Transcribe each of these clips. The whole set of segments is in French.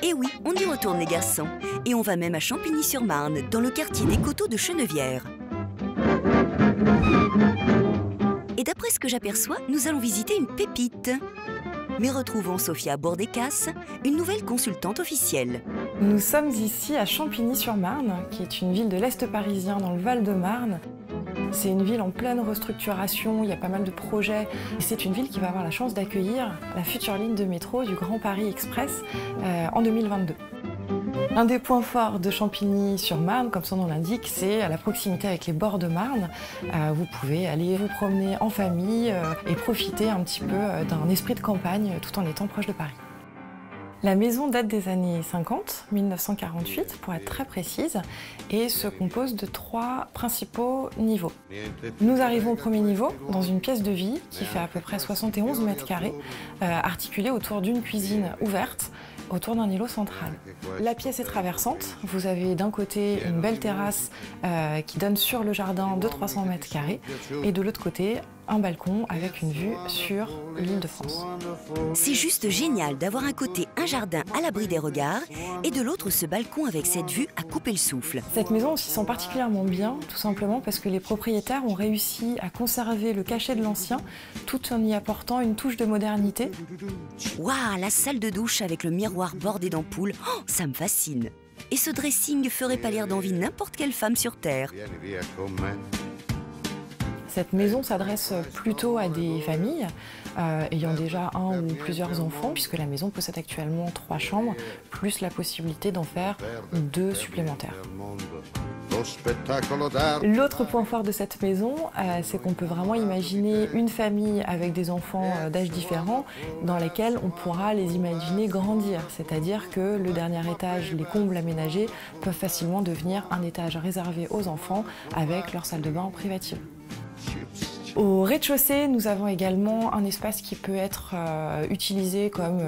Et oui, on y retourne les garçons. Et on va même à Champigny-sur-Marne, dans le quartier des Coteaux de Chenevière. Et d'après ce que j'aperçois, nous allons visiter une pépite. Mais retrouvons Sophia Bordécasse, une nouvelle consultante officielle. Nous sommes ici à Champigny-sur-Marne, qui est une ville de l'Est parisien dans le Val-de-Marne. C'est une ville en pleine restructuration, il y a pas mal de projets. C'est une ville qui va avoir la chance d'accueillir la future ligne de métro du Grand Paris Express en 2022. Un des points forts de Champigny-sur-Marne, comme son nom l'indique, c'est à la proximité avec les bords de Marne. Vous pouvez aller vous promener en famille et profiter un petit peu d'un esprit de campagne tout en étant proche de Paris. La maison date des années 50, 1948 pour être très précise, et se compose de 3 principaux niveaux. Nous arrivons au premier niveau, dans une pièce de vie qui fait à peu près 71 mètres carrés, articulée autour d'une cuisine ouverte, autour d'un îlot central. La pièce est traversante. Vous avez d'un côté une belle terrasse qui donne sur le jardin de 300 mètres carrés, et de l'autre côté, un balcon avec une vue sur l'Île-de-France. C'est juste génial d'avoir un côté un jardin à l'abri des regards et de l'autre ce balcon avec cette vue à couper le souffle. Cette maison, on s'y sent particulièrement bien, tout simplement parce que les propriétaires ont réussi à conserver le cachet de l'ancien tout en y apportant une touche de modernité. Waouh, la salle de douche avec le miroir bordé d'ampoules, oh, ça me fascine. Et ce dressing ferait pâlir d'envie n'importe quelle femme sur Terre. Cette maison s'adresse plutôt à des familles ayant déjà un ou plusieurs enfants, puisque la maison possède actuellement 3 chambres, plus la possibilité d'en faire 2 supplémentaires. L'autre point fort de cette maison, c'est qu'on peut vraiment imaginer une famille avec des enfants d'âge différents dans lesquels on pourra les imaginer grandir. C'est-à-dire que le dernier étage, les combles aménagés, peuvent facilement devenir un étage réservé aux enfants avec leur salle de bain privative. Au rez-de-chaussée, nous avons également un espace qui peut être utilisé comme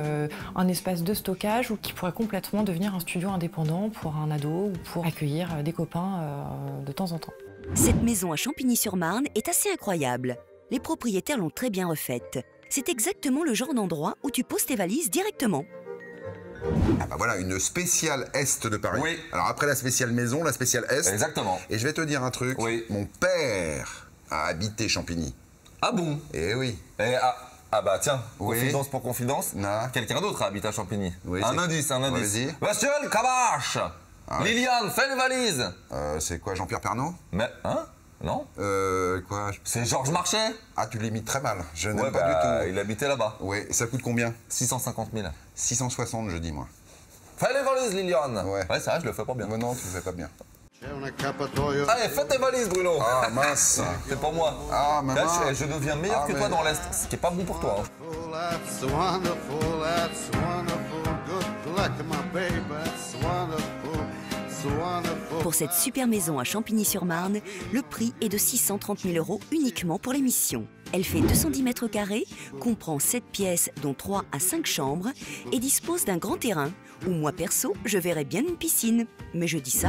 un espace de stockage ou qui pourrait complètement devenir un studio indépendant pour un ado ou pour accueillir des copains de temps en temps. Cette maison à Champigny-sur-Marne est assez incroyable. Les propriétaires l'ont très bien refaite. C'est exactement le genre d'endroit où tu poses tes valises directement. Ah bah voilà, une spéciale Est de Paris. Oui. Alors après la spéciale maison, la spéciale Est. Exactement. Et je vais te dire un truc. Oui. Mon père a habité Champigny. Ah bon? Eh oui. Ah bah tiens, oui. Confidence pour confidence. Quelqu'un d'autre habite à Champigny. Oui, un indice. Vas-y. Monsieur le Cabache, Liliane, fais une valise. C'est quoi, Jean-Pierre Pernaut? Mais, hein? Non? Quoi? C'est Georges Marchais. Ah, tu l'imites très mal. Je n'aime pas du tout. Il habitait là-bas. Oui, ça coûte combien? 650 000. 660, je dis, moi. Fais les valises, Liliane. Ouais. Ouais, ça, je le fais pas bien. Mais non, tu le fais pas bien. Allez, fais tes valises, Bruno. Ah, mince. C'est pour moi. Ah, mais mince. Je deviens meilleur que toi dans l'Est, ce qui est pas bon pour toi. Pour cette super maison à Champigny-sur-Marne, le prix est de 630 000 € uniquement pour l'émission. Elle fait 210 mètres carrés, comprend 7 pièces dont 3 à 5 chambres et dispose d'un grand terrain où moi perso, je verrais bien une piscine. Mais je dis ça.